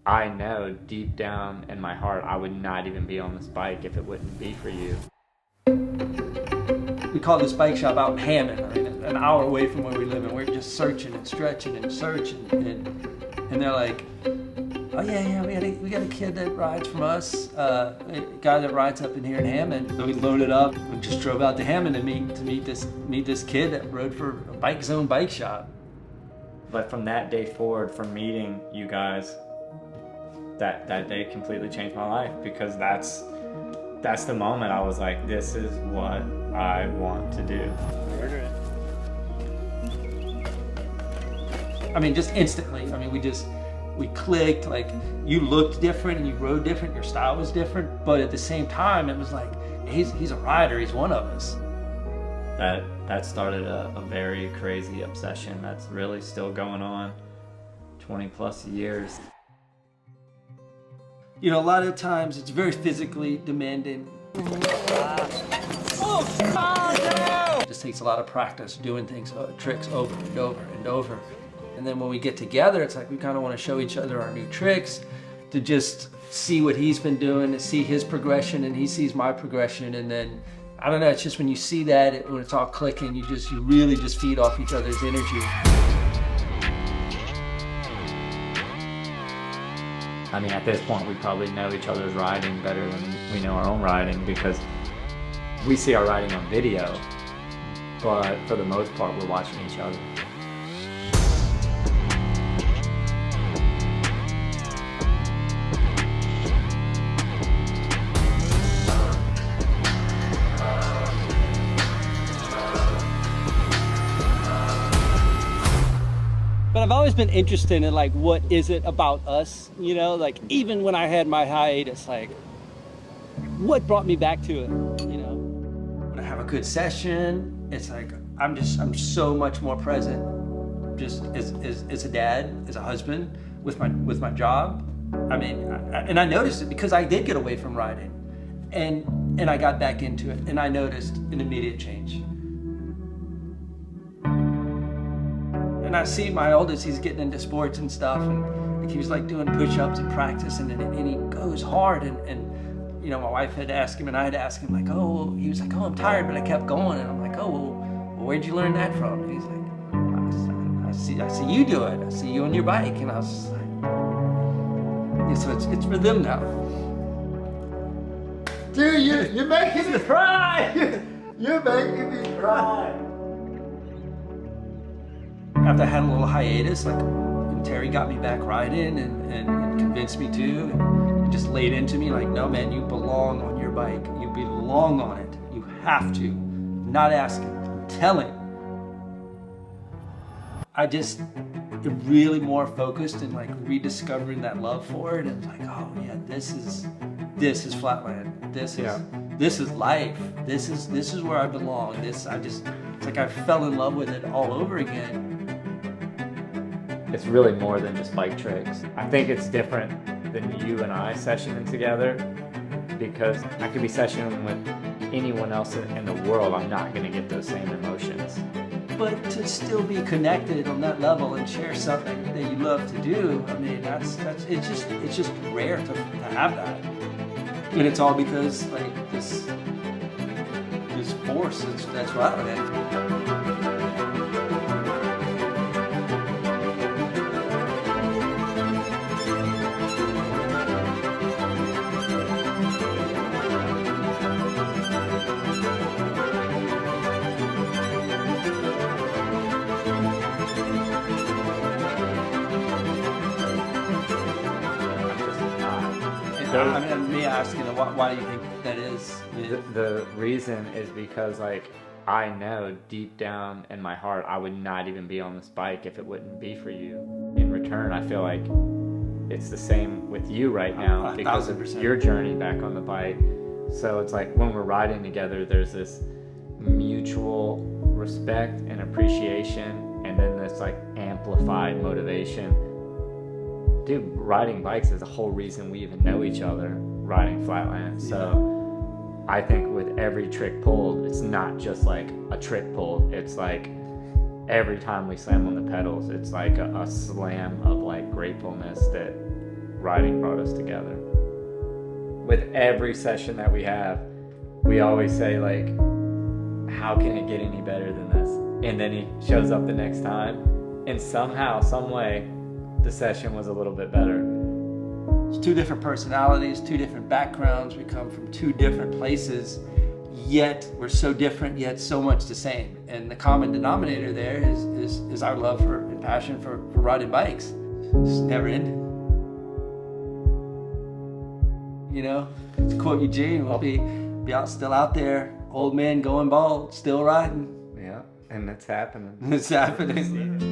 I know deep down in my heart I would not even be on this bike if it wouldn't be for you. We call this bike shop out in Hammond, I mean, an hour away from where we live, and we're just searching and stretching and searching, and they're like, oh yeah, we got a kid that rides from us, a guy that rides up in here in Hammond. So we loaded up and just drove out to Hammond to meet this kid that rode for a Bike Zone bike shop. But from that day forward, from meeting you guys, that day completely changed my life, because that's the moment I was like, this is what I want to do. I mean, just instantly. I mean, we clicked. Like, you looked different and you rode different. Your style was different, but at the same time, it was like, he's a rider. He's one of us. That started a very crazy obsession that's really still going on 20 plus years. You know, a lot of times it's very physically demanding. It just takes a lot of practice doing things, tricks over and over and over. And then when we get together, it's like we kind of want to show each other our new tricks, to just see what he's been doing, to see his progression and he sees my progression. And then, I don't know, it's just when you see that, when it's all clicking, you really just feed off each other's energy. I mean, at this point, we probably know each other's riding better than we know our own riding, because we see our riding on video, but for the most part, we're watching each other. But I've always been interested in, like, what is it about us, you know? Like, even when I had my hiatus, like, what brought me back to it, you know? When I have a good session, it's like, I'm so much more present, just as a dad, as a husband, with my job. I mean, and I noticed it because I did get away from riding, and I got back into it, and I noticed an immediate change. And I see my oldest, he's getting into sports and stuff, and like, he was like doing push-ups and practice, and he goes hard, and you know, my wife had to ask him, and I had to ask him, like, oh, he was like, oh, I'm tired, but I kept going, and I'm like, oh, well, where'd you learn that from? And he's like, I see you do it. I see you on your bike, and I was like, so it's for them now. Dude, you're making me cry. You're making me cry. After I had a little hiatus, like, and Terry got me back riding and convinced me to, and just laid into me like, no man, you belong on your bike. You belong on it. You have to. I'm not asking, I'm telling. I just really more focused and like rediscovering that love for it, and like, oh yeah, this is flatland. This is life. This is where I belong. It's like I fell in love with it all over again. It's really more than just bike tricks. I think it's different than you and I sessioning together, because I could be sessioning with anyone else in the world. I'm not going to get those same emotions. But to still be connected on that level and share something that you love to do, I mean, it's just rare to have that. And it's all because like this force that's riding it. I mean, me asking, why do you think that is? The reason is because, like, I know deep down in my heart I would not even be on this bike if it wouldn't be for you. In return, I feel like it's the same with you right now because of your journey back on the bike. So it's like when we're riding together, there's this mutual respect and appreciation, and then this like amplified motivation. Dude, riding bikes is the whole reason we even know each other, riding flatland. So I think with every trick pulled, it's not just like a trick pulled, it's like every time we slam on the pedals, it's like a slam of like gratefulness that riding brought us together. With every session that we have, we always say like, how can it get any better than this? And then he shows up the next time, and somehow, some way, the session was a little bit better. It's two different personalities, two different backgrounds. We come from two different places, yet we're so different, yet so much the same. And the common denominator there is our love for and passion for riding bikes. It's never ending. You know, to quote Eugene, we'll be still out there, old man going bald, still riding. Yeah, and it's happening. It's happening.